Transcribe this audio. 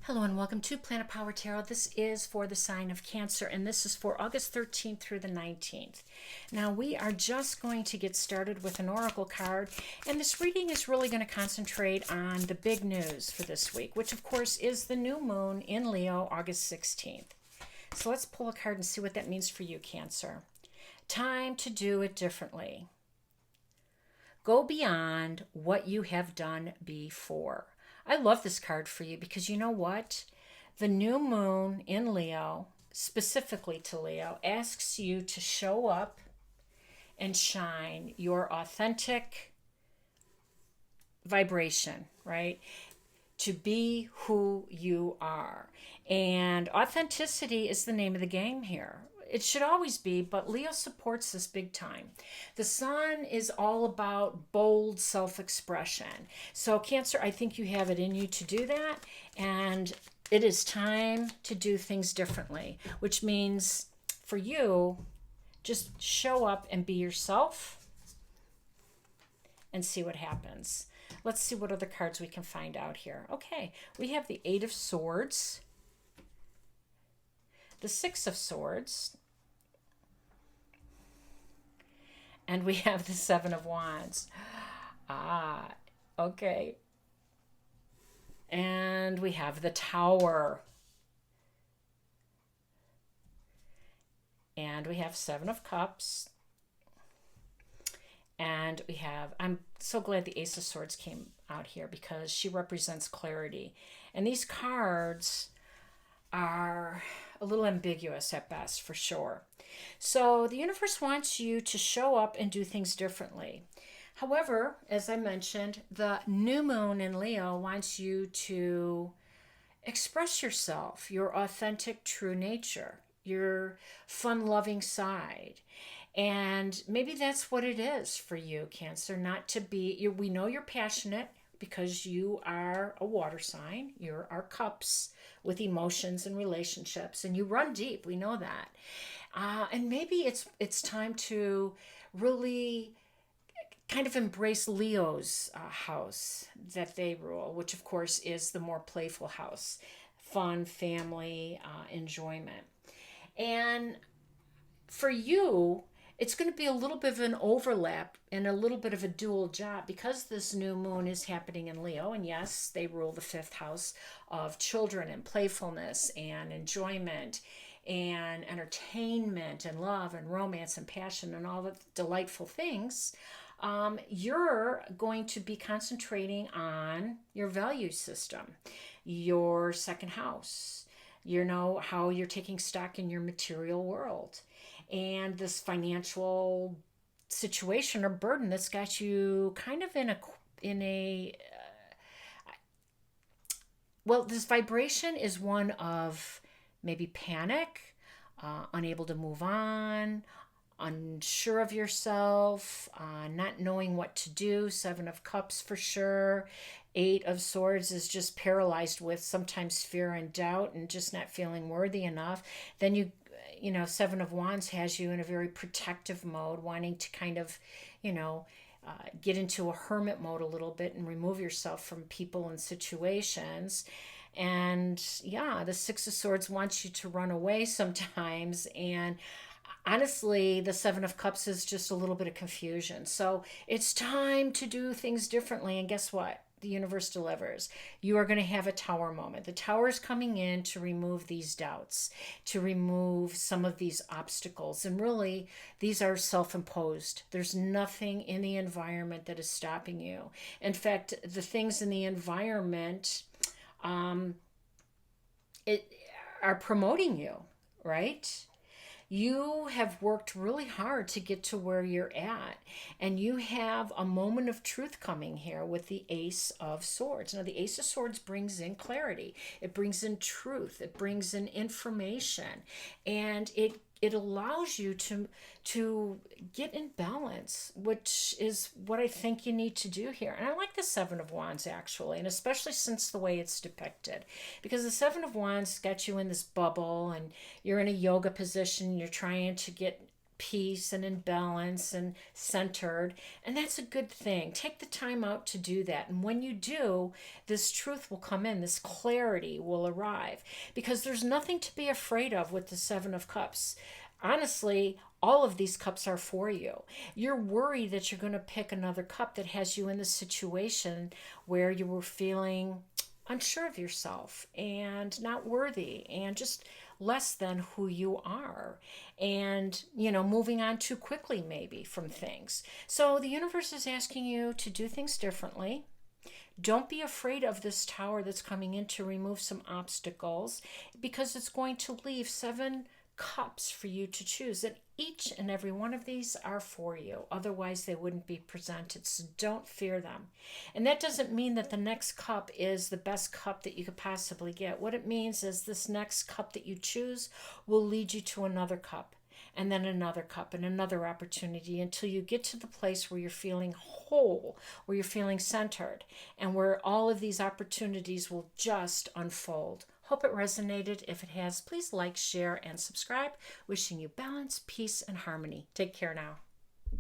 Hello and welcome to Planet Power Tarot. This is for the sign of Cancer, and this is for August 13th through the 19th. Now, we are just going to get started with an oracle card, and this reading is really going to concentrate on the big news for this week, which of course is the new moon in Leo, August 16th. So let's pull a card and see what that means for you, Cancer. Time to do it differently. Go beyond what you have done before. I love this card for you because you know what? The new moon in Leo, specifically to Leo, asks you to show up and shine your authentic vibration, right? To be who you are. And authenticity is the name of the game here. It should always be, but Leo supports this big time. The sun is all about bold self-expression. So Cancer, I think you have it in you to do that. And it is time to do things differently, which means for you, just show up and be yourself and see what happens. Let's see what other cards we can find out here. Okay, we have the Eight of Swords, the Six of Swords, and we have the Seven of Wands. Okay. And we have the Tower. And we have Seven of Cups. And we have, I'm so glad the Ace of Swords came out here because she represents clarity. And these cards are a little ambiguous at best, for sure. So the universe wants you to show up and do things differently. However, as I mentioned, the new moon in Leo wants you to express yourself, your authentic, true nature, your fun-loving side. And maybe that's what it is for you, Cancer, not to be, we know you're passionate because you are a water sign. You're our cups with emotions and relationships, and you run deep. We know that. And maybe it's time to really kind of embrace Leo's house that they rule, which of course is the more playful house, fun, family, enjoyment. And for you, it's going to be a little bit of an overlap and a little bit of a dual job because this new moon is happening in Leo. And yes, they rule the fifth house of children and playfulness and enjoyment and entertainment and love and romance and passion and all the delightful things. You're going to be concentrating on your value system, your second house, you know, how you're taking stock in your material world. And this financial situation or burden that's got you kind of in a well, this vibration is one of maybe panic, unable to move on, unsure of yourself, not knowing what to do. Seven of Cups for sure. Eight of Swords is just paralyzed with sometimes fear and doubt and just not feeling worthy enough. Then you know, Seven of Wands has you in a very protective mode, wanting to kind of, get into a hermit mode a little bit and remove yourself from people and situations. And yeah, the Six of Swords wants you to run away sometimes. And honestly, the Seven of Cups is just a little bit of confusion. So it's time to do things differently. And guess what? The universe delivers. You are going to have a Tower moment. The Tower is coming in to remove these doubts, to remove some of these obstacles. And really, these are self-imposed. There's nothing in the environment that is stopping you. In fact, the things in the environment it are promoting you, right? You have worked really hard to get to where you're at, and you have a moment of truth coming here with the Ace of Swords. Now, the Ace of Swords brings in clarity. It brings in truth. It brings in information, and it allows you to get in balance, which is what I think you need to do here. And I like the Seven of Wands, actually, and especially since the way it's depicted, because the Seven of Wands got you in this bubble and you're in a yoga position. You're trying to get peace and in balance and centered. And that's a good thing. Take the time out to do that. And when you do, this truth will come in, this clarity will arrive, because there's nothing to be afraid of with the Seven of Cups. Honestly, all of these cups are for you. You're worried that you're going to pick another cup that has you in the situation where you were feeling unsure of yourself and not worthy and just less than who you are, and moving on too quickly maybe from things. So the universe is asking you to do things differently. Don't be afraid of this tower that's coming in to remove some obstacles, because it's going to leave 7 cups for you to choose, and each and every one of these are for you. Otherwise they wouldn't be presented, so don't fear them. And that doesn't mean that the next cup is the best cup that you could possibly get. What it means is this next cup that you choose will lead you to another cup, and then another cup, and another opportunity, until you get to the place where you're feeling whole, where you're feeling centered, and where all of these opportunities will just unfold. Hope it resonated. If it has, please like, share, and subscribe. Wishing you balance, peace, and harmony. Take care now.